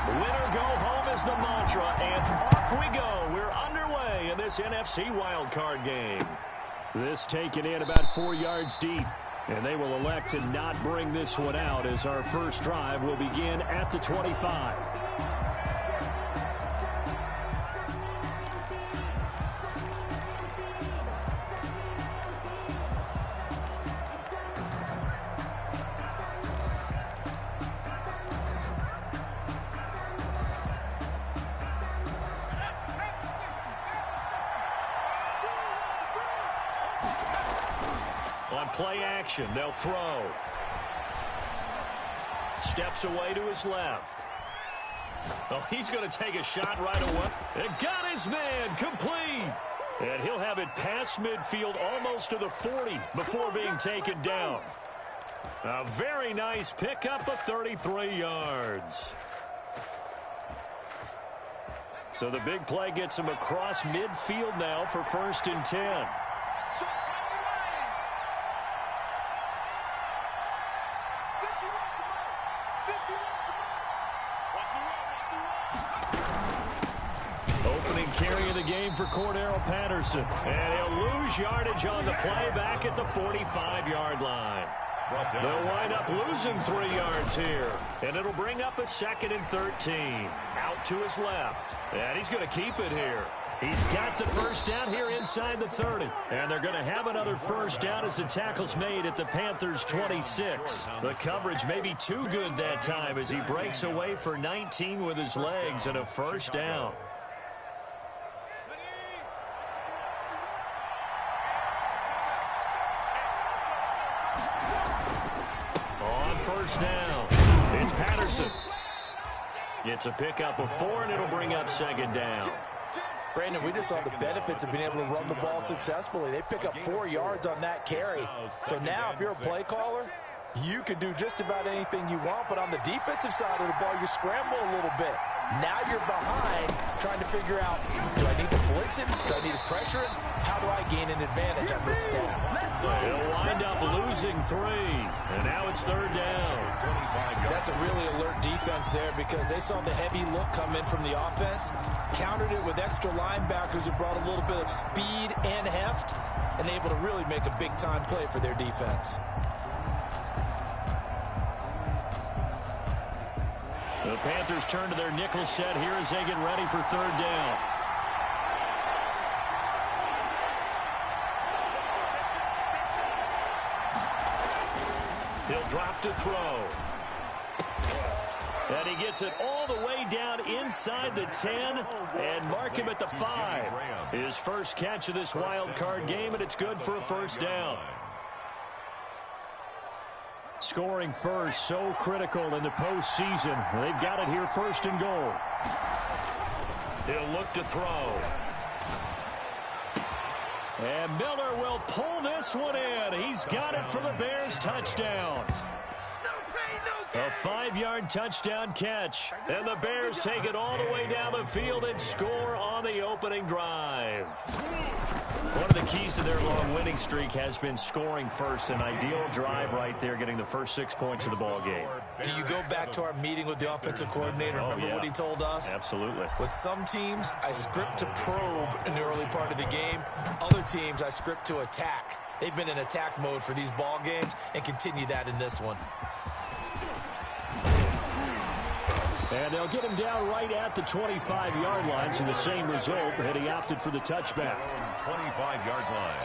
Winner go home is the mantra, and off we go. We're underway in this NFC wildcard game. This taken in about 4 yards deep, and they will elect to not bring this one out as our first drive will begin at the 25. On play action, they'll throw. Steps away to his left. Oh, he's going to take a shot right away. And got his man complete. And he'll have it past midfield almost to the 40 before being taken down. A very nice pickup of 33 yards. So the big play gets him across midfield now for 1st and 10. Carry of the game for Cordero Patterson. And he'll lose yardage on the play back at the 45-yard line. They'll wind up losing 3 yards here. And it'll bring up a 2nd and 13. Out to his left. And he's going to keep it here. He's got the first down here inside the 30. And they're going to have another first down as the tackle's made at the Panthers' 26. The coverage may be too good that time as he breaks away for 19 with his legs and a first down. First down. It's Patterson. It's a pickup of 4, and it'll bring up 2nd down. Brandon, we just saw the benefits of being able to run the ball successfully. They pick up 4 yards on that carry. So now if you're a play caller, you can do just about anything you want. But on the defensive side of the ball, you scramble a little bit. Now you're behind trying to figure out, do I need to blitz him? Do I need to pressure him? How do I gain an advantage on this snap? They'll wind up losing 3. And now it's 3rd down. That's a really alert defense there because they saw the heavy look come in from the offense, countered it with extra linebackers who brought a little bit of speed and heft, and able to really make a big-time play for their defense. The Panthers turn to their nickel set here as they get ready for 3rd down. He'll drop to throw. And he gets it all the way down inside the 10 and mark him at the 5. His first catch of this wild card game, and it's good for a first down. Scoring first, so critical in the postseason. They've got it here 1st and goal. He'll look to throw. And Miller will pull this one in. He's got it for the Bears touchdown. A 5-yard touchdown catch. And the Bears take it all the way down the field and score on the opening drive. One of the keys to their long winning streak has been scoring first. An ideal drive right there, getting the first 6 points of the ball game. Do you go back to our meeting with the offensive coordinator? Remember what he told us? Absolutely. With some teams, I script to probe in the early part of the game. Other teams, I script to attack. They've been in attack mode for these ball games and continue that in this one. And they'll get him down right at the 25-yard line, so the same result, and he opted for the touchback. 25-yard line.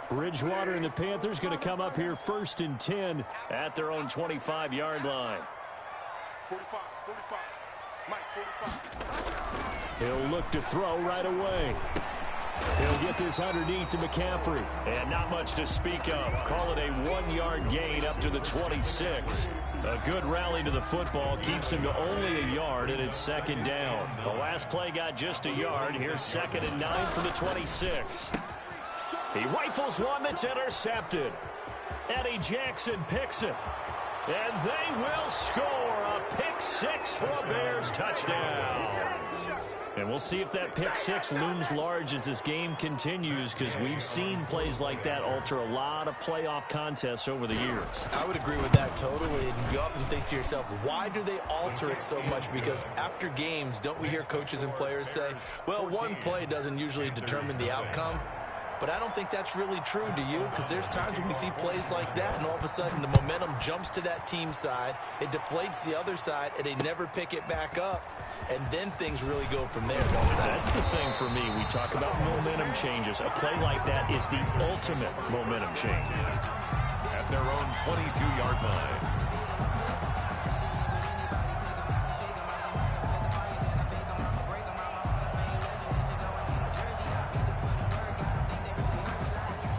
Bridgewater and the Panthers going to come up here 1st and 10 at their own 25-yard line. 45, 45. Mike, 45. He'll look to throw right away. He'll get this underneath to McCaffrey. And not much to speak of. Call it a 1-yard gain up to the 26. A good rally to the football keeps him to only a yard, and it's 2nd down. The last play got just a yard. Here's 2nd and 9 from the 26. He rifles one that's intercepted. Eddie Jackson picks it. And they will score a pick 6 for a Bears touchdown. And we'll see if that pick six looms large as this game continues, because we've seen plays like that alter a lot of playoff contests over the years. I would agree with that totally. And you often think to yourself, why do they alter it so much? Because after games, don't we hear coaches and players say, well, one play doesn't usually determine the outcome. But I don't think that's really true, do you? Because there's times when we see plays like that, and all of a sudden the momentum jumps to that team side, it deflates the other side, and they never pick it back up. And then things really go from there. That's the thing for me. We talk about momentum changes. A play like that is the ultimate momentum change. At their own 22-yard line.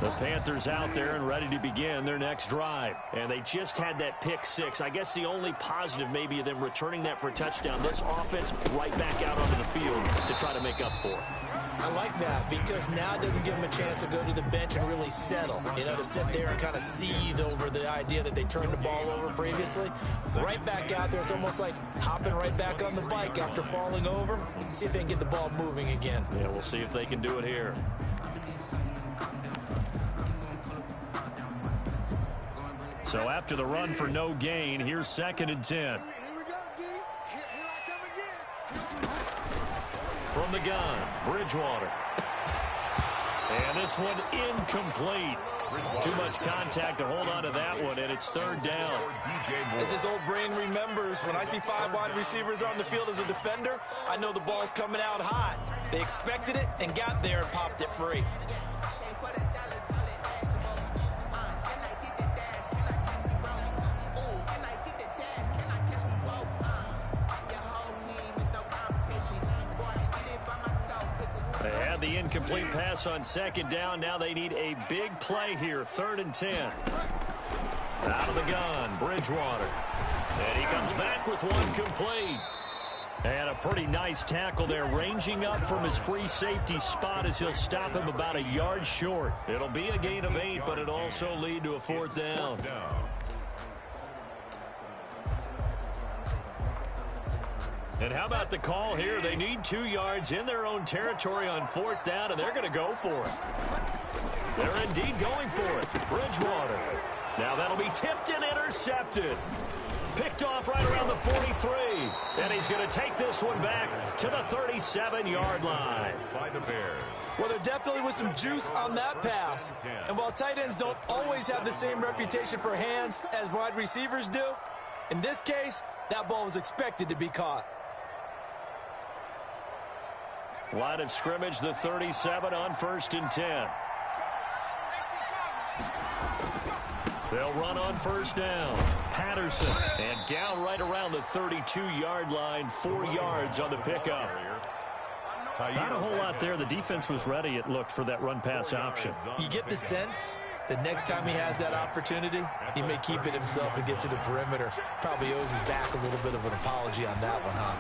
The Panthers out there and ready to begin their next drive. And they just had that pick six. I guess the only positive maybe of them returning that for a touchdown. This offense right back out onto the field to try to make up for it. I like that because now it doesn't give them a chance to go to the bench and really settle. You know, to sit there and kind of seethe over the idea that they turned the ball over previously. Right back out there. It's almost like hopping right back on the bike after falling over. See if they can get the ball moving again. Yeah, we'll see if they can do it here. So after the run for no gain, here's 2nd and 10. Here we go, D. Here I come again. From the gun, Bridgewater. And this one incomplete. Too much contact to hold on to that one, and it's 3rd down. As his old brain remembers, when I see 5 wide receivers on the field as a defender, I know the ball's coming out hot. They expected it and got there and popped it free. They had the incomplete pass on 2nd down. Now they need a big play here. 3rd and 10. Out of the gun, Bridgewater. And he comes back with one complete. And a pretty nice tackle there, ranging up from his free safety spot as he'll stop him about a yard short. It'll be a gain of 8, but it'll also lead to a 4th down. And how about the call here? They need 2 yards in their own territory on 4th down, and they're going to go for it. They're indeed going for it. Bridgewater. Now that'll be tipped and intercepted. Picked off right around the 43. And he's going to take this one back to the 37-yard line. By the Bears. Well, there definitely was some juice on that pass. And while tight ends don't always have the same reputation for hands as wide receivers do, in this case, that ball was expected to be caught. Line of scrimmage, the 37 on 1st and 10. They'll run on 1st down. Patterson, and down right around the 32-yard line, 4 yards on the pickup. Not a whole lot there. The defense was ready, it looked, for that run-pass option. You get the sense that next time he has that opportunity, he may keep it himself and get to the perimeter. Probably owes his back a little bit of an apology on that one, huh?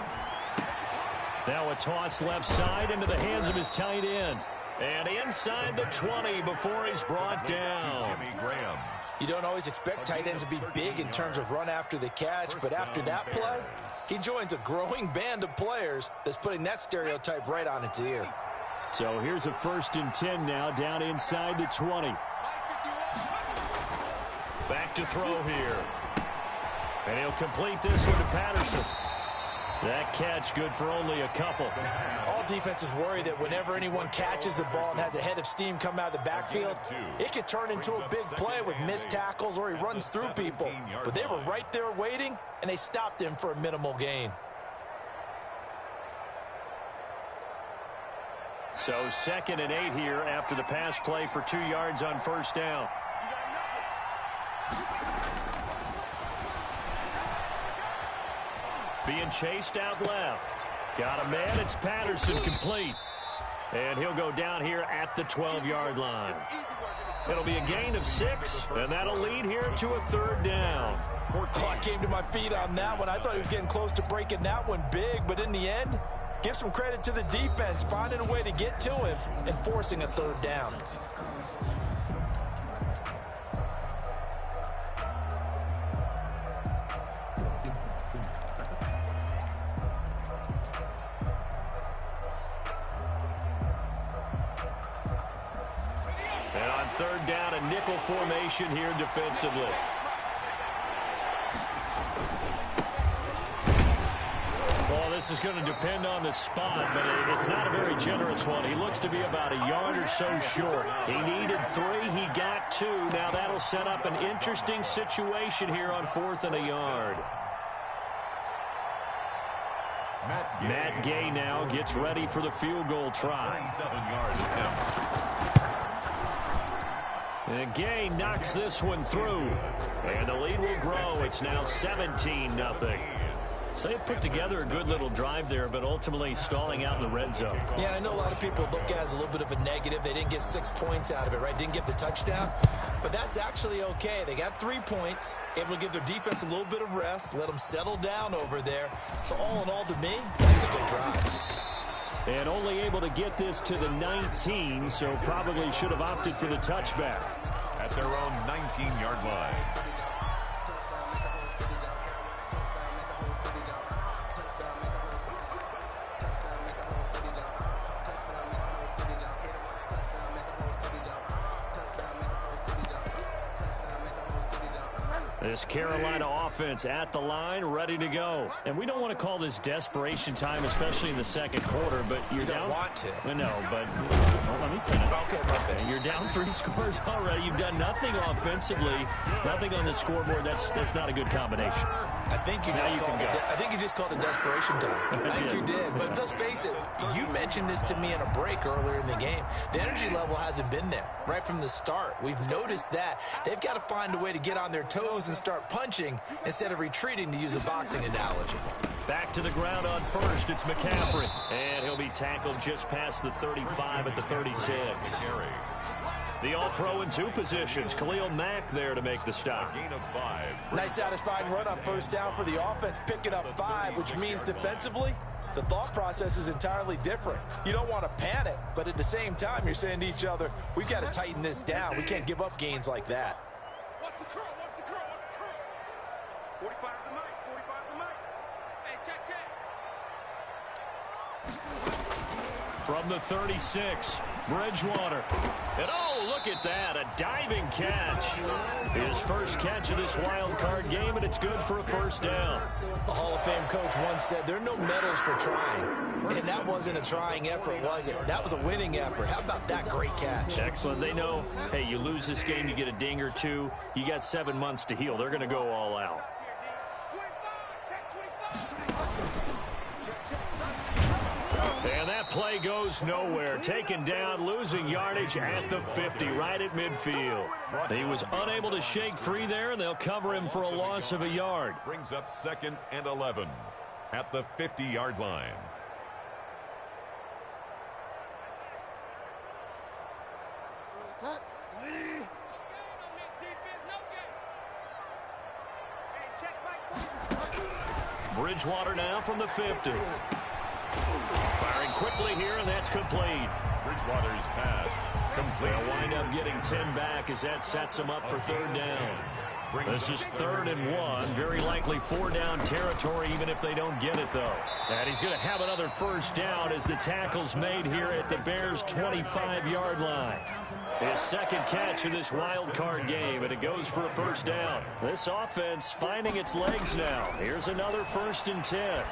Now a toss left side into the hands of his tight end. And inside the 20 before he's brought down. Jimmy Graham. You don't always expect tight ends to be big in terms of run after the catch, but after that play, he joins a growing band of players that's putting that stereotype right on its ear. So here's a 1st and 10 now, down inside the 20. Back to throw here. And he'll complete this one to Patterson. That catch good for only a couple. All defenses worry that whenever anyone catches the ball and has a head of steam come out of the backfield, it could turn into a big play with missed tackles or he runs through people. But they were right there waiting, and they stopped him for a minimal gain. So 2nd and 8 here after the pass play for 2 yards on 1st down. Being chased out left. Got a man. It's Patterson, complete. And he'll go down here at the 12-yard line. It'll be a gain of 6, and that'll lead here to a 3rd down. Oh, I came to my feet on that one. I thought he was getting close to breaking that one big, but in the end, give some credit to the defense, finding a way to get to him and forcing a 3rd down. third down, a nickel formation here defensively. Well, this is going to depend on the spot, but it's not a very generous one. He looks to be about a yard or so short. He needed 3. He got 2. Now that'll set up an interesting situation here on 4th and a yard. Matt Gay now gets ready for the field goal try. And Gay knocks this one through. And the lead will grow. It's now 17-0. So they put together a good little drive there, but ultimately stalling out in the red zone. Yeah, I know a lot of people look at it as a little bit of a negative. They didn't get 6 points out of it, right? Didn't get the touchdown. But that's actually okay. They got 3 points, able to give their defense a little bit of rest, let them settle down over there. So all in all, to me, that's a good drive. And only able to get this to the 19, so probably should have opted for the touchback. At their own 19-yard line. This Carolina offense at the line, ready to go. And we don't want to call this desperation time, especially in the second quarter, but you're down. You don't want to. No, but well, let me finish. Okay, my bad. You're down 3 scores already. You've done nothing offensively, nothing on the scoreboard. That's not a good combination. I think you just called it desperation time. I think you did. But let's face it, you mentioned this to me in a break earlier in the game. The energy level hasn't been there right from the start. We've noticed that. They've got to find a way to get on their toes and start punching instead of retreating, to use a boxing analogy. Back to the ground on first. It's McCaffrey. And he'll be tackled just past the 35 at the 36. The All-Pro in 2 positions. Khalil Mack there to make the stop. Gain of 5. Nice satisfying run on first down for the offense, picking up 5, which means defensively, the thought process is entirely different. You don't want to panic, but at the same time, you're saying to each other, we've got to tighten this down. We can't give up gains like that. What's the curl? What's the curl? What's the curl? 45 to Mike. 45 to Mike. Hey, check. From the 36, Bridgewater. And oh, look at that, a diving catch. His first catch of this wild card game, and it's good for a first down. The Hall of Fame coach once said, there are no medals for trying. And that wasn't a trying effort, was it? That was a winning effort. How about that great catch? Excellent. They know, hey, you lose this game, you get a ding or 2. You got 7 months to heal. They're going to go all out. And that play goes nowhere. Taken down, losing yardage at the 50, right at midfield. He was unable to shake free there, and they'll cover him for a loss of a yard. Brings up 2nd and 11 at the 50-yard line. Bridgewater now from the 50. Firing quickly here, and that's complete. Bridgewater's pass complete. They'll wind up getting 10 back as that sets them up for third down. This is 3rd and 1. Very likely 4-down territory, even if they don't get it, though. And he's going to have another first down as the tackle's made here at the Bears' 25-yard line. His second catch of this wild card game, and it goes for a first down. This offense finding its legs now. Here's another 1st and 10.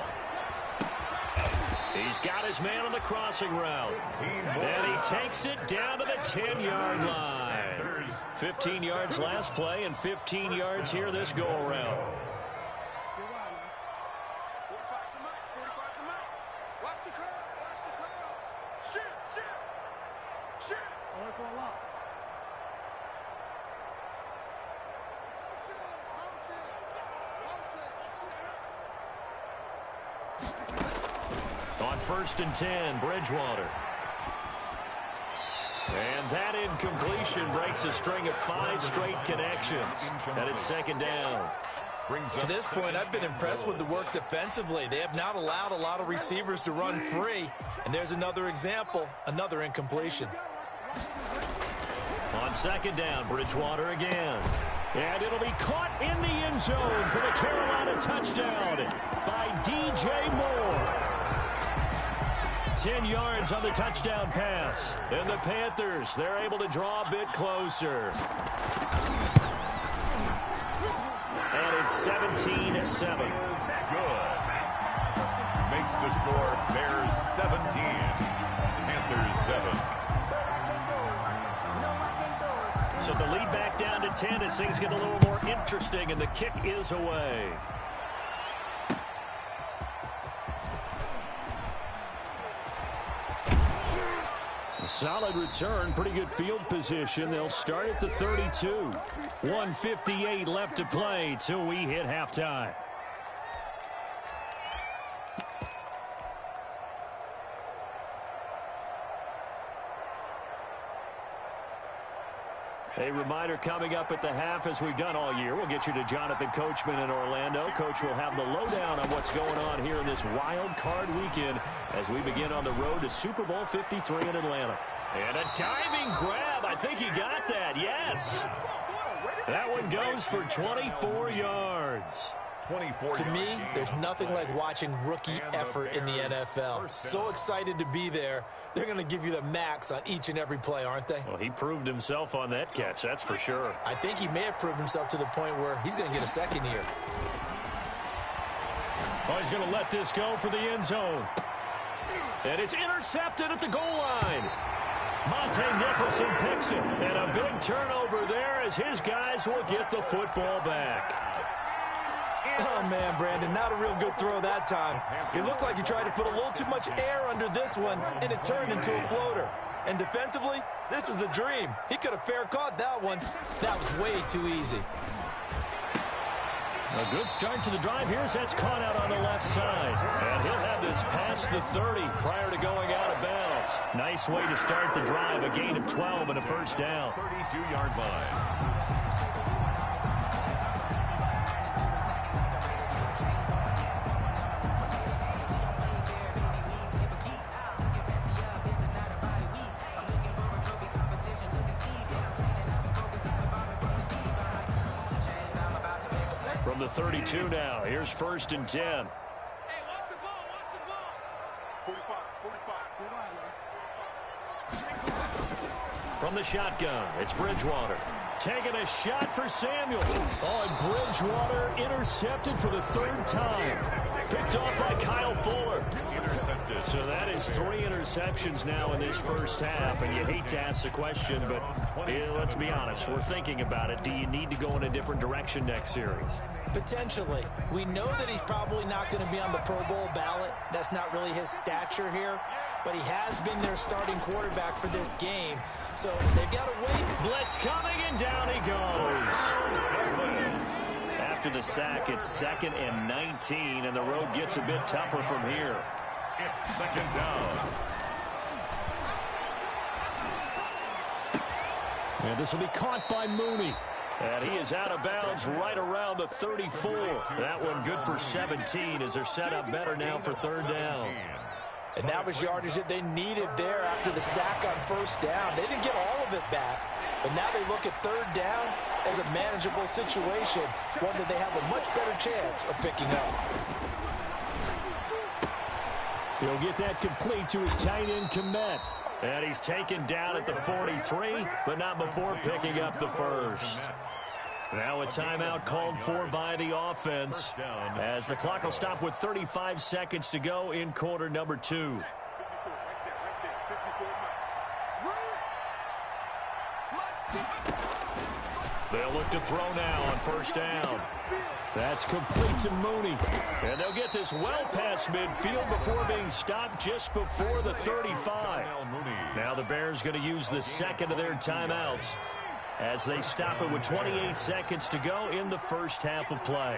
He's got his man on the crossing route. And he takes it down to the 10-yard line. 15 yards last play and 15 yards here this go-around. 45 to Mike. 45 to Mike. Watch the curl. Watch the curls. Shit. On 1st and 10, Bridgewater. And that incompletion breaks a string of 5 straight connections. And it's 2nd down. To this point, I've been impressed with the work defensively. They have not allowed a lot of receivers to run free. And there's another example, another incompletion. On 2nd down, Bridgewater again. And it'll be caught in the end zone for the Carolina touchdown by DJ Moore. 10 yards on the touchdown pass. And the Panthers, they're able to draw a bit closer. And it's 17-7. Good. Makes the score Bears 17, Panthers 7. So the lead back down to 10 as things get a little more interesting, and the kick is away. A solid return, pretty good field position. They'll start at the 32. 1:58 left to play till we hit halftime. A reminder coming up at the half, as we've done all year. We'll get you to Jonathan Coachman in Orlando. Coach will have the lowdown on what's going on here in this wild card weekend as we begin on the road to Super Bowl 53 in Atlanta. And a diving grab. I think he got that. Yes. That one goes for 24 yards. To me, there's nothing like watching rookie effort in the NFL. So excited to be there. They're going to give you the max on each and every play, aren't they? Well, he proved himself on that catch, that's for sure. I think he may have proved himself to the point where he's going to get a second here. Oh, he's going to let this go for the end zone. And it's intercepted at the goal line. Monte Nicholson picks it. And a big turnover there as his guys will get the football back. Oh, man, Brandon, not a real good throw that time. It looked like he tried to put a little too much air under this one, and it turned into a floater. And defensively, this is a dream. He could have fair caught that one. That was way too easy. A good start to the drive here as that's caught out on the left side. And he'll have this past the 30 prior to going out of bounds. Nice way to start the drive, a gain of 12 and a first down. 32-yard line. From the 32 now, here's 1st and 10. Hey, watch the ball, watch the ball. 45. From the shotgun, it's Bridgewater. Taking a shot for Samuel. Oh, and Bridgewater intercepted for the 3rd time. Picked off by Kyle Fuller. Intercepted. So that is 3 interceptions now in this first half, and you hate to ask the question, but let's be honest, we're thinking about it. Do you need to go in a different direction next series? Potentially. We know that he's probably not going to be on the Pro Bowl ballot. That's not really his stature here. But he has been their starting quarterback for this game. So they've got to wait. Blitz coming, and down he goes. After the sack, it's 2nd and 19, and the road gets a bit tougher from here. It's 2nd down. And this will be caught by Mooney. And he is out of bounds right around the 34. That one good for 17 as they're set up better now for 3rd down. And that was yardage that they needed there after the sack on 1st down. They didn't get all of it back, but now they look at 3rd down as a manageable situation, one that they have a much better chance of picking up. He'll get that complete to his tight end, Kmet. And he's taken down at the 43, but not before picking up the 1st. Now a timeout called for by the offense as the clock will stop with 35 seconds to go in quarter number 2. They'll look to throw now on 1st down. That's complete to Mooney. And they'll get this well past midfield before being stopped just before the 35. Now the Bears going to use the 2nd of their timeouts as they stop it with 28 seconds to go in the first half of play.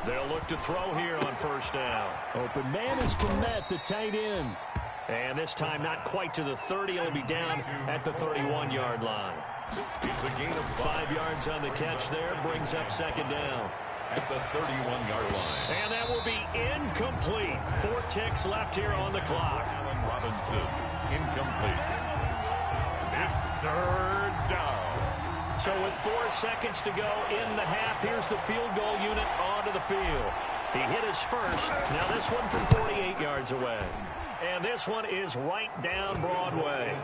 They'll look to throw here on 1st down. Open man is Kmet, the tight end. And this time not quite to the 30. It'll be down at the 31-yard line. It's a gain of 5 yards on the catch there. Brings up 2nd down. At the 31-yard line. And that will be incomplete. 4 ticks left here on the clock. Allen Robinson, incomplete. It's 3rd down. So with 4 seconds to go in the half, here's the field goal unit onto the field. He hit his first. Now this one from 48 yards away. And this one is right down Broadway.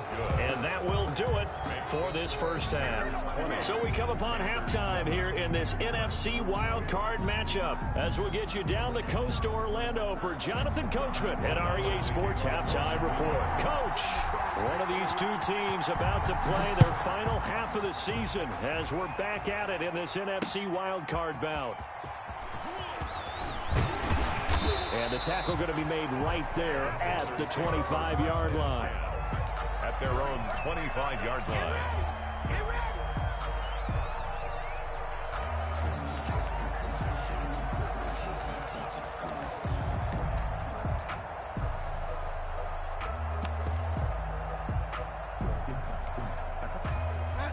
And that will do it for this first half. So we come upon halftime here in this NFC Wildcard matchup as we'll get you down the coast to Orlando for Jonathan Coachman at our EA Sports Halftime Report. Coach, one of these two teams about to play their final half of the season as we're back at it in this NFC Wildcard bout. And the tackle going to be made right there at the 25-yard line. At their own 25-yard line.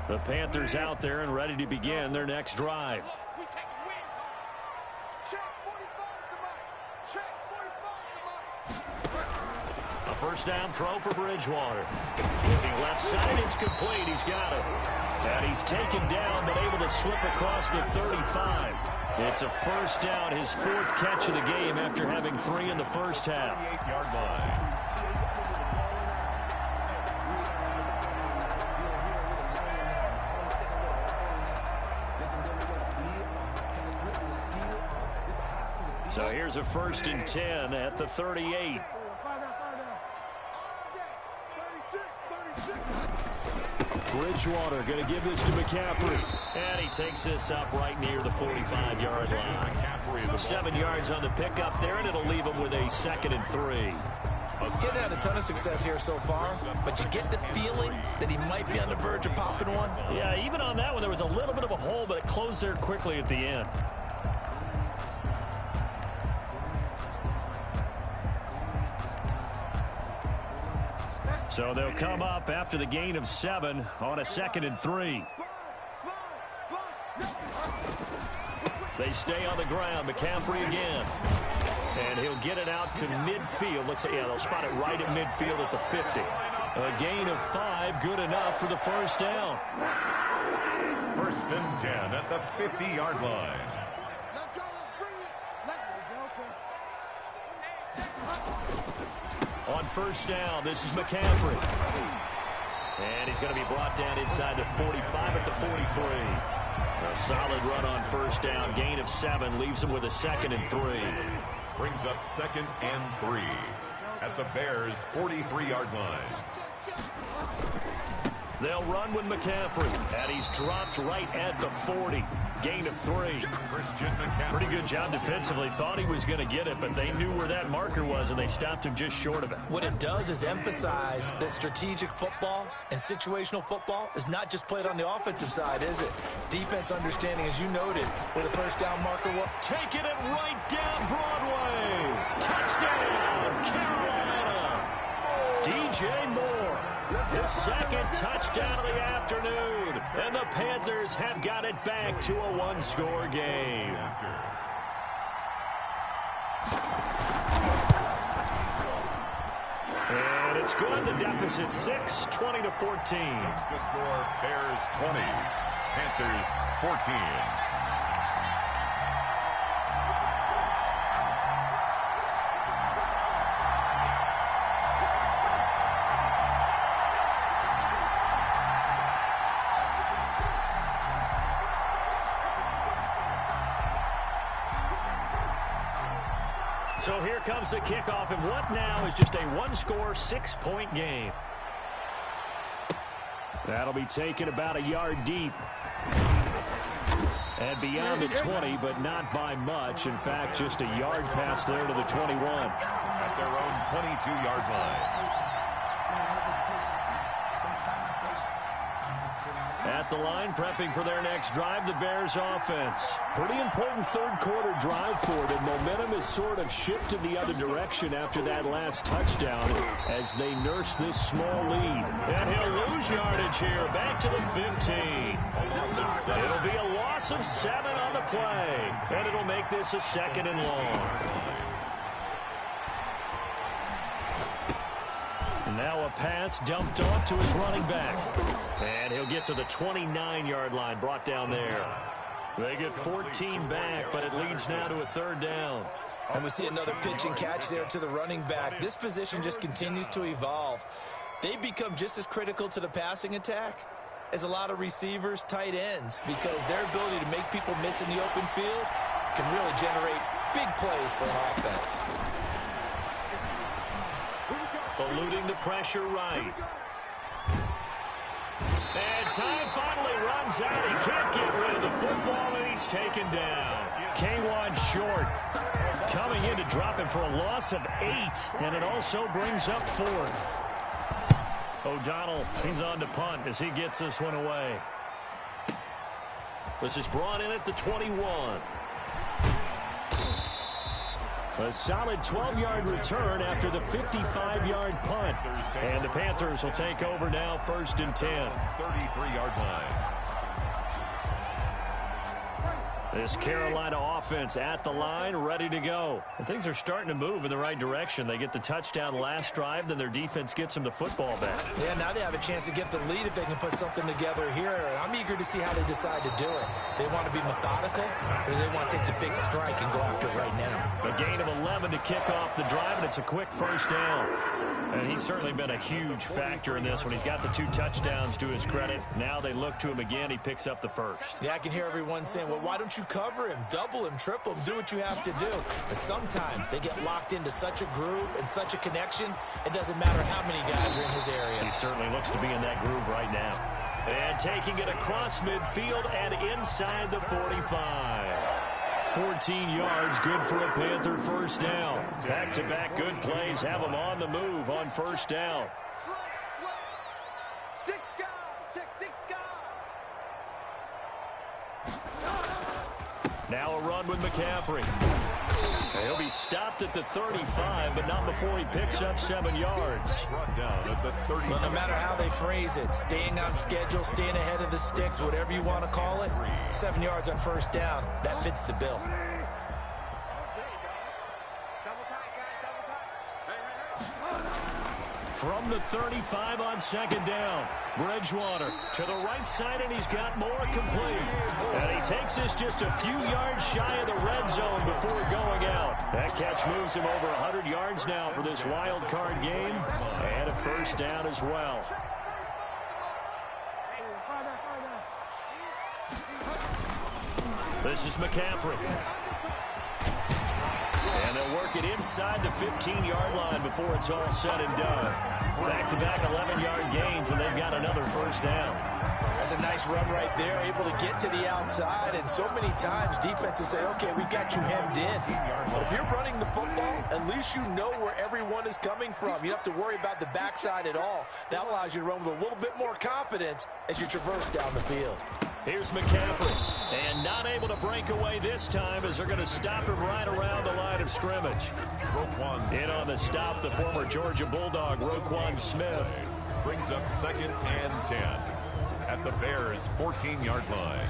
The Panthers out there and ready to begin their next drive. A first down throw for Bridgewater. Looking left side, it's complete. He's got it. And he's taken down, but able to slip across the 35. It's a first down, his fourth catch of the game after having 3 in the first half. 8-yard line. So here's a 1st and 10 at the 38. Bridgewater going to give this to McCaffrey. And he takes this up right near the 45-yard line. 7 yards on the pickup there, and it'll leave him with a 2nd and 3. Getting had a ton of success here so far, but you get the feeling that he might be on the verge of popping one. Yeah, even on that one, there was a little bit of a hole, but it closed there quickly at the end. So they'll come up after the gain of 7 on a 2nd and 3. They stay on the ground. McCaffrey again. And he'll get it out to midfield. Looks like, yeah, they'll spot it right at midfield at the 50. A gain of 5, good enough for the first down. 1st and 10 at the 50-yard line. Let's go. Let's bring it. On first down, this is McCaffrey. And he's going to be brought down inside the 45 at the 43. A solid run on first down. Gain of 7 leaves him with a 2nd and 3. Brings up 2nd and 3 at the Bears' 43-yard line. They'll run with McCaffrey. And he's dropped right at the 40. Gain of 3. Pretty good job defensively. Thought he was going to get it, but they knew where that marker was, and they stopped him just short of it. What it does is emphasize that strategic football and situational football is not just played on the offensive side, is it? Defense understanding, as you noted, where the first down marker was. Taking it right down Broadway. Touchdown, Carolina. DJ Moore. His 2nd touchdown of the afternoon. And the Panthers have got it back to a 1-score game. And it's good. The deficit 6, 20-14. The score, Bears 20, Panthers 14. So here comes the kickoff, and what now is just a 1-score, 6-point game. That'll be taken about a yard deep. And beyond the 20, but not by much. In fact, just a yard pass there to the 21. At their own 22-yard line. At the line, prepping for their next drive, the Bears offense. Pretty important third-quarter drive for them. Momentum has sort of shifted the other direction after that last touchdown as they nurse this small lead. And he'll lose yardage here, back to the 15. It'll be a loss of 7 on the play, and it'll make this a 2nd and long. Now a pass dumped off to his running back. And he'll get to the 29-yard line, brought down there. They get 14 back, but it leads now to a 3rd down. And we see another pitch and catch there to the running back. This position just continues to evolve. They become just as critical to the passing attack as a lot of receivers, tight ends, because their ability to make people miss in the open field can really generate big plays for an offense. Eluding the pressure right. And time finally runs out. He can't get rid of the football, and he's taken down. K1 short. Coming in to drop him for a loss of 8, and it also brings up 4th. O'Donnell, he's on to punt as he gets this one away. This is brought in at the 21. A solid 12-yard return after the 55-yard punt. And the Panthers will take over now, 1st and 10. 33-yard line. This Carolina offense at the line, ready to go. And things are starting to move in the right direction. They get the touchdown last drive, then their defense gets them the football back. Yeah, now they have a chance to get the lead if they can put something together here. I'm eager to see how they decide to do it. They want to be methodical, or they want to take the big strike and go after it right now. A gain of 11 to kick off the drive, and it's a quick 1st down. And he's certainly been a huge factor in this one. He's got the 2 touchdowns to his credit. Now they look to him again. He picks up the 1st. Yeah, I can hear everyone saying, well, why don't you cover him, double him, triple him, do what you have to do. But sometimes they get locked into such a groove and such a connection, it doesn't matter how many guys are in his area. He certainly looks to be in that groove right now. And taking it across midfield and inside the 45. 14 yards, good for a Panther 1st down. Back-to-back good plays have them on the move on 1st down. Now a run with McCaffrey. He'll be stopped at the 35, but not before he picks up 7 yards. Well, no matter how they phrase it, staying on schedule, staying ahead of the sticks, whatever you want to call it, 7 yards on 1st down, that fits the bill. From the 35 on 2nd down, Bridgewater to the right side, and he's got more complete. And he takes this just a few yards shy of the red zone before going out. That catch moves him over 100 yards now for this wild card game, and a 1st down as well. This is McCaffrey. And they'll work it inside the 15-yard line before it's all said and done. Back-to-back 11-yard gains, and they've got another 1st down. That's a nice run right there, able to get to the outside. And so many times defenses say, okay, we got you hemmed in. But if you're running the football, at least you know where everyone is coming from. You don't have to worry about the backside at all. That allows you to run with a little bit more confidence as you traverse down the field. Here's McCaffrey, and not able to break away this time as they're going to stop him right around the line of scrimmage. In on the stop, the former Georgia Bulldog, Roquan Smith. Brings up 2nd and 10 at the Bears' 14-yard line.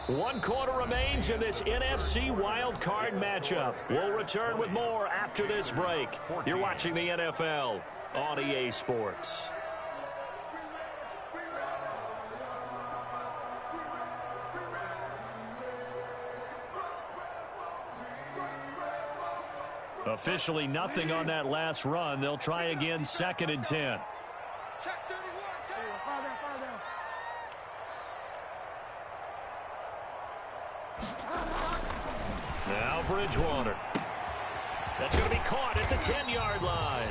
1 quarter remains in this NFC Wild Card matchup. We'll return with more after this break. You're watching the NFL on EA Sports. Officially nothing on that last run. They'll try again 2nd and 10. Now Bridgewater. That's going to be caught at the 10-yard line.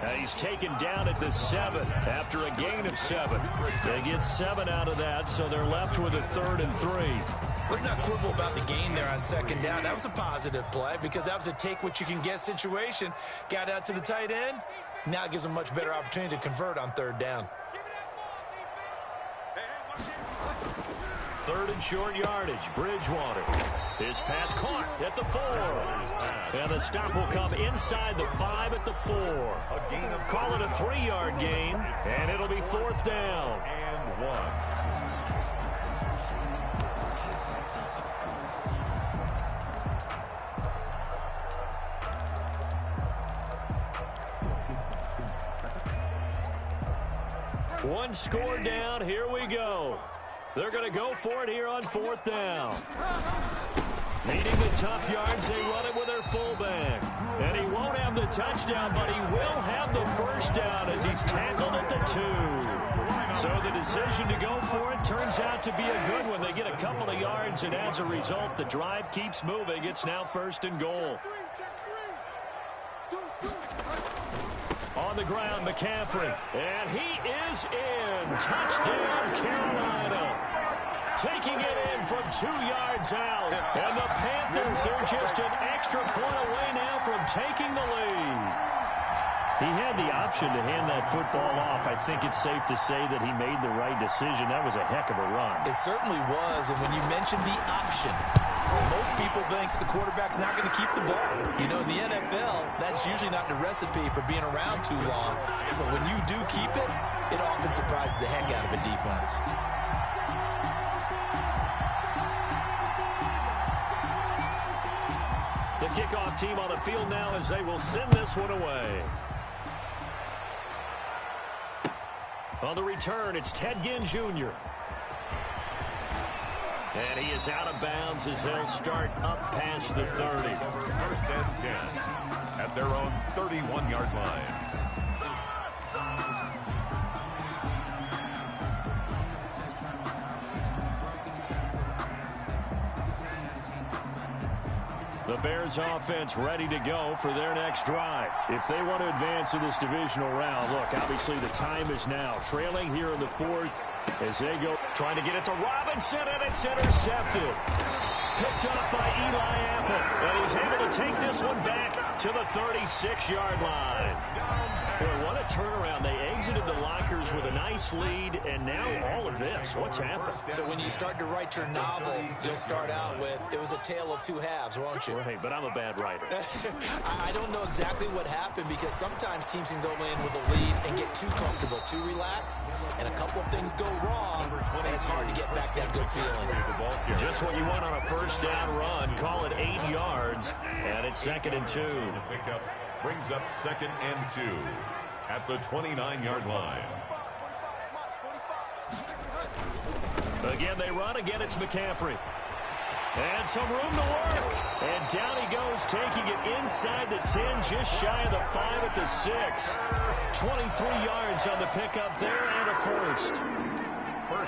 And he's taken down at the 7 after a gain of 7. They get 7 out of that, so they're left with a 3rd and 3. Let's not quibble about the gain there on 2nd down. That was a positive play because that was a take-what-you-can-get situation. Got out to the tight end. Now it gives them a much better opportunity to convert on 3rd down. 3rd and short yardage. Bridgewater. His pass caught at the 4. And the stop will come inside the 5 at the 4. Call it a 3-yard gain, and it'll be 4th down. And 1. One score down. Here we go. They're going to go for it here on 4th down. Needing the tough yards, they run it with their fullback. And he won't have the touchdown, but he will have the first down as he's tackled at the 2. So the decision to go for it turns out to be a good one. They get a couple of yards, and as a result, the drive keeps moving. It's now 1st and goal. On the ground, McCaffrey. And he is in. Touchdown, Carolina. Taking it in from 2 yards out. And the Panthers are just an extra point away now from taking the lead. He had the option to hand that football off. I think it's safe to say that he made the right decision. That was a heck of a run. It certainly was. And when you mentioned the option, most people think the quarterback's not going to keep the ball. You know, in the NFL, that's usually not the recipe for being around too long. So when you do keep it, it often surprises the heck out of a defense. The kickoff team on the field now as they will send this one away. On the return, it's Ted Ginn Jr. And he is out of bounds as they'll start up past the 30. 1st and 10 at their own 31-yard line. The Bears offense ready to go for their next drive. If they want to advance in this divisional round, look, obviously the time is now. Trailing here in the 4th as they go, trying to get it to Robinson, and it's intercepted. Picked up by Eli Apple, and he's able to take this one back to the 36-yard line. Boy, what a turnaround. They exited the lockers with a nice lead, and now all of this. What's happened? So when you start to write your novel, you'll start out with, it was a tale of 2 halves, won't you? Right, but I'm a bad writer. I don't know exactly what happened because sometimes teams can go in with a lead and get too comfortable, too relaxed, and a couple of things go wrong, and it's hard to get back that good feeling. Just what you want on a first down run. Call it 8 yards, and it's 2nd and 2. The pickup brings up 2nd and 2 at the 29-yard line. Again, they run. Again, it's McCaffrey. And some room to work. And down he goes, taking it inside the 10, just shy of the 5 at the 6. 23 yards on the pickup there and a first.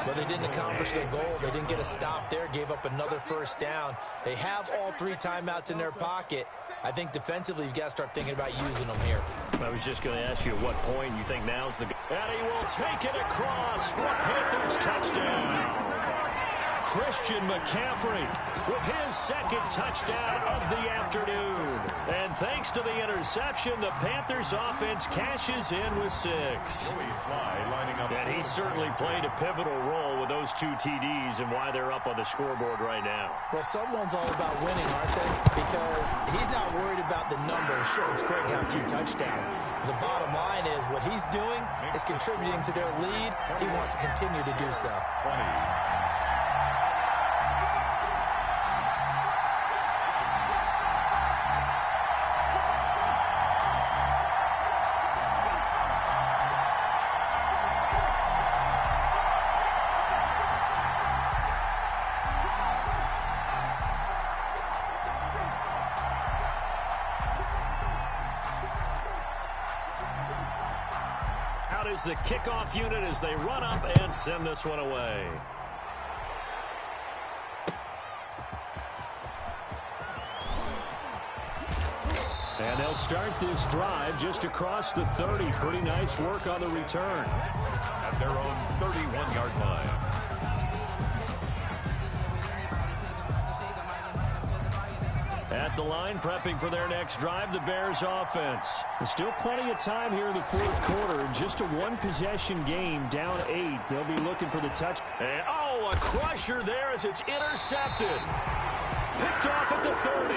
But they didn't accomplish their goal. They didn't get a stop there, gave up another first down. They have all 3 timeouts in their pocket. I think defensively you've got to start thinking about using them here. I was just going to ask you at what point you think now's the... And he will take it across for a Panthers touchdown. Christian McCaffrey with his 2nd touchdown of the afternoon. And thanks to the interception, the Panthers offense cashes in with 6. And he certainly played a pivotal role with those 2 TDs and why they're up on the scoreboard right now. Well, someone's all about winning, aren't they? Because he's not worried about the number. Sure, it's great to have 2 touchdowns. The bottom line is what he's doing is contributing to their lead. He wants to continue to do so. 20. Is the kickoff unit as they run up and send this one away. And they'll start this drive just across the 30. Pretty nice work on the return. At their own 31-yard line. At the line, prepping for their next drive, the Bears offense. There's still plenty of time here in the 4th quarter. Just a 1-possession game, down 8. They'll be looking for the touch. And, a crusher there as it's intercepted. Picked off at the 30.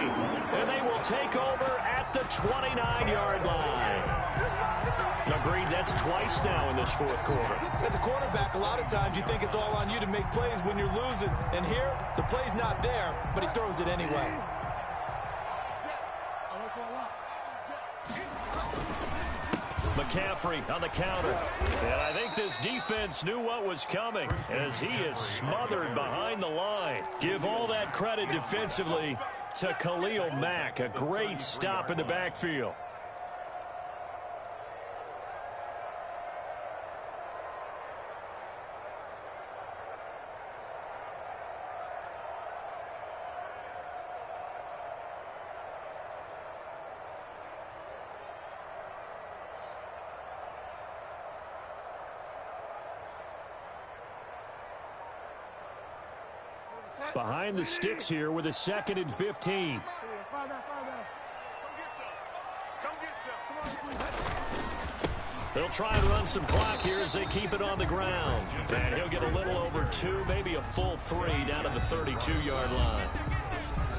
And they will take over at the 29-yard line. Agreed, that's twice now in this 4th quarter. As a quarterback, a lot of times you think it's all on you to make plays when you're losing. And here, the play's not there, but he throws it anyway. McCaffrey on the counter. And I think this defense knew what was coming as he is smothered behind the line. Give all that credit defensively to Khalil Mack. A great stop in the backfield. Behind the sticks here with a 2nd and 15. They'll try and run some clock here as they keep it on the ground. And he'll get a little over 2, maybe a full 3 down to the 32-yard line.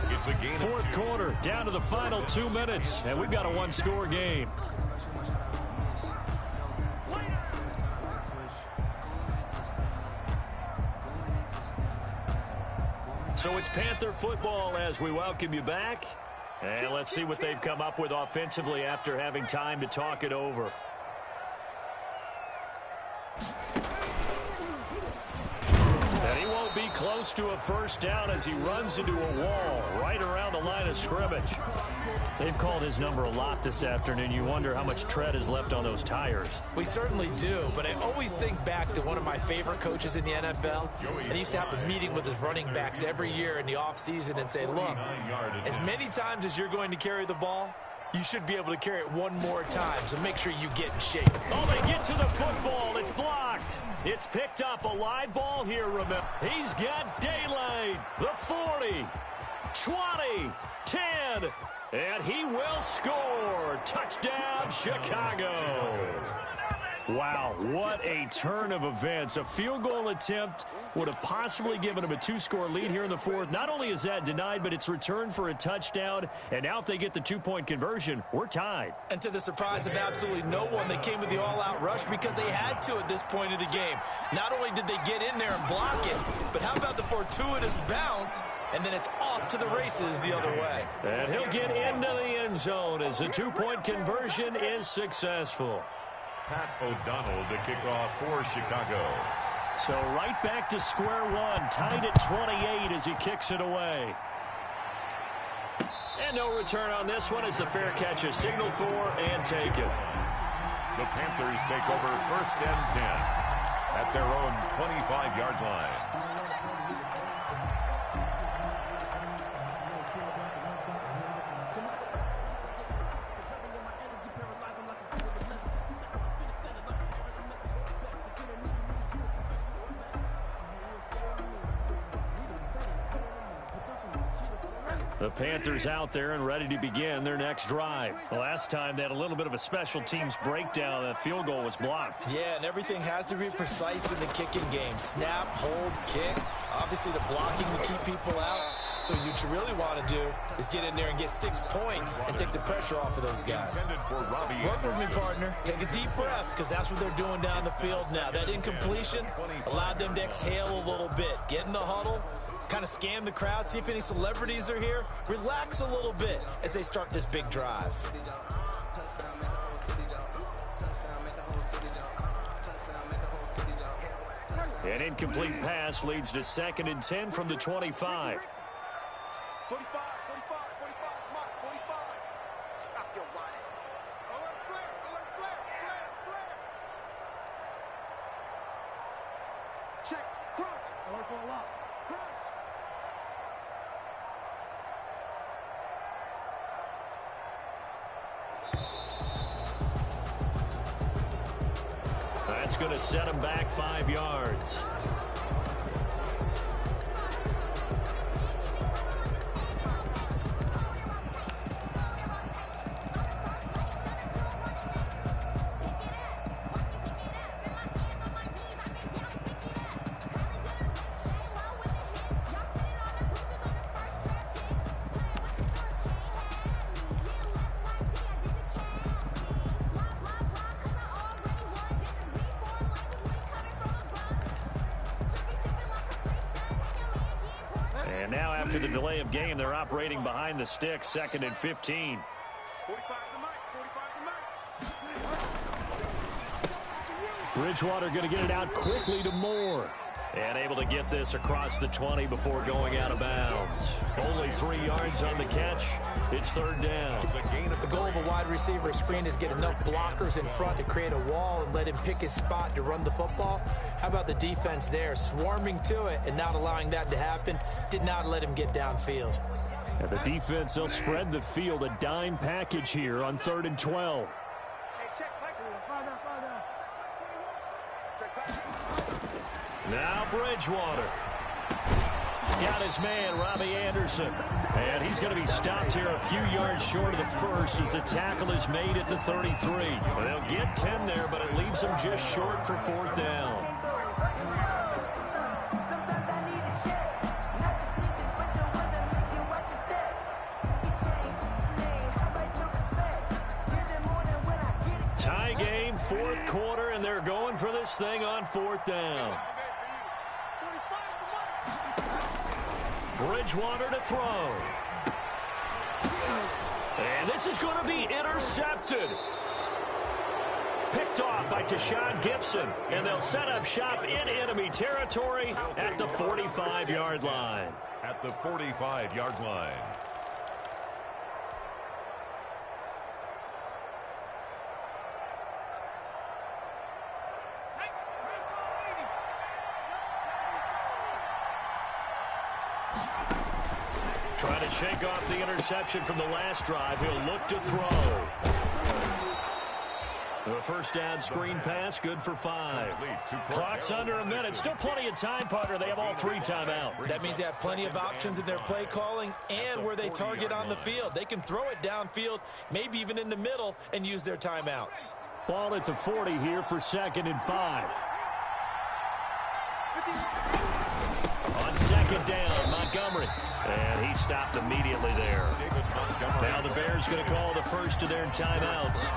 It's a gain. 4th quarter, down to the final 2 minutes, and we've got a one-score game. So it's Panther football as we welcome you back. And let's see what they've come up with offensively after having time to talk it over. And he won't be close to a first down as he runs into a wall right around the line of scrimmage. They've called his number a lot this afternoon. You wonder how much tread is left on those tires. We certainly do, but I always think back to one of my favorite coaches in the NFL. And he used to have a meeting with his running backs every year in the offseason and say, look, as many times as you're going to carry the ball, you should be able to carry it one more time, so make sure you get in shape. Oh, they get to the football. It's blocked. It's picked up. A live ball here, remember. He's got daylight. The 40, 20, 10, and he will score. Touchdown, Chicago. Wow, what a turn of events. A field goal attempt would have possibly given him a 2-score lead here in the 4th. Not only is that denied, but it's returned for a touchdown. And now if they get the 2-point conversion, we're tied. And to the surprise of absolutely no one, they came with the all-out rush because they had to at this point of the game. Not only did they get in there and block it, but how about the fortuitous bounce, and then it's off to the races the other way. And he'll get into the end zone as the 2-point conversion is successful. Pat O'Donnell to kick off for Chicago. So right back to square one, tied at 28 as he kicks it away. And no return on this one as the fair catch is signaled for and taken. The Panthers take over 1st and 10 at their own 25-yard line. The Panthers out there and ready to begin their next drive. The last time they had a little bit of a special teams breakdown. That field goal was blocked. Yeah, and everything has to be precise in the kicking game. Snap, hold, kick. Obviously the blocking to keep people out. So what you really want to do is get in there and get 6 points and take the pressure off of those guys. Work with me, partner. Take a deep breath because that's what they're doing down the field now. That incompletion allowed them to exhale a little bit. Get in the huddle. Kind of scan the crowd, see if any celebrities are here. Relax a little bit as they start this big drive. An incomplete pass leads to 2nd and 10 from the 25. 45, 45, 45, come on, 45. Stop your running. Alert flare, alert flare, flare, flare. Check, crunch. Alert ball up, crunch. That's going to set him back 5 yards. And now after the delay of game, they're operating behind the sticks, 2nd and 15. 45 to Mike, 45 to Mike. Bridgewater going to get it out quickly to Moore. And able to get this across the 20 before going out of bounds. Only 3 yards on the catch. It's third down. The goal of a wide receiver screen is get enough blockers in front to create a wall and let him pick his spot to run the football. How about the defense there, swarming to it and not allowing that to happen? Did not let him get downfield. And the defense, they'll spread the field, a dime package here on 3rd and 12. Now Bridgewater. Got his man, Robbie Anderson. And he's going to be stopped here a few yards short of the first as the tackle is made at the 33. They'll get 10 there, but it leaves them just short for 4th down. Tie game, 4th quarter, and they're going for this thing on 4th down. Bridgewater to throw. And this is going to be intercepted. Picked off by Tashawn Gibson. And they'll set up shop in enemy territory at the 45-yard line. At the 45-yard line. Trying to shake off the interception from the last drive. He'll look to throw. The first down screen pass, good for 5. Clock's under a minute. Still plenty of time, partner. They have all 3 timeouts. That means they have plenty of options in their play calling and where they target on the field. They can throw it downfield, maybe even in the middle, and use their timeouts. Ball at the 40 here for 2nd and 5. On 2nd down, Montgomery. And he stopped immediately there. Now the Bears going to call the first of their timeouts,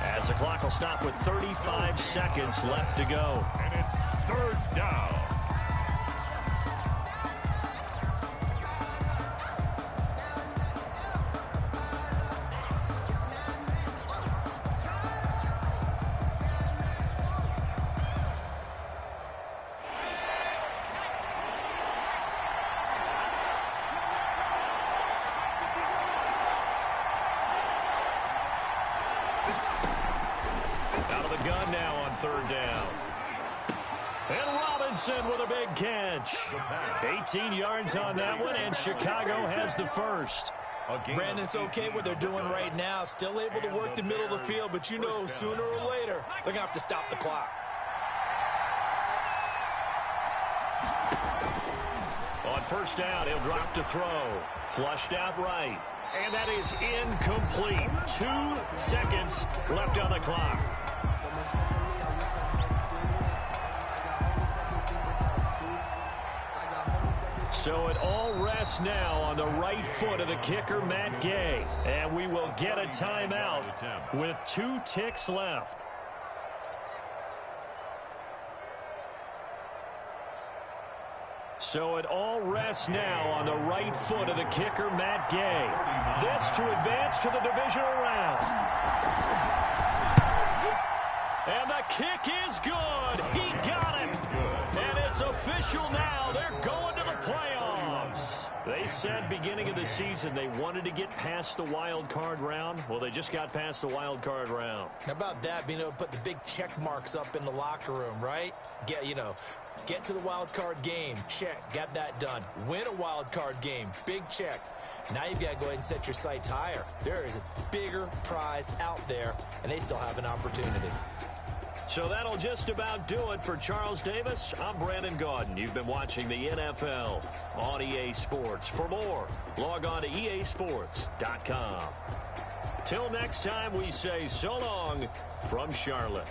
as the clock will stop with 35 seconds left to go. And it's 3rd down. Out of the gun now on 3rd down. And Robinson with a big catch. 18 yards on that one, and Chicago has the first. Brandon, it's okay what they're doing right now. Still able to work the middle of the field, but you know sooner or later they're going to have to stop the clock. On 1st down, he'll drop to throw. Flushed out right. And that is incomplete. 2 seconds left on the clock. So it all rests now on the right foot of the kicker, Matt Gay. And we will get a timeout with 2 ticks left. So it all rests now on the right foot of the kicker, Matt Gay. This to advance to the divisional round. And the kick is good. He got it. And it's official now. They're going to the playoffs. They said beginning of the season they wanted to get past the wild card round. Well, they just got past the wild card round. How about that, being able to put the big check marks up in the locker room, right? Get to the wild card game. Check. Got that done. Win a wild card game. Big check. Now you've got to go ahead and set your sights higher. There is a bigger prize out there, and they still have an opportunity. So that'll just about do it for Charles Davis. I'm Brandon Gaudin. You've been watching the NFL on EA Sports. For more, log on to easports.com. Till next time, we say so long from Charlotte.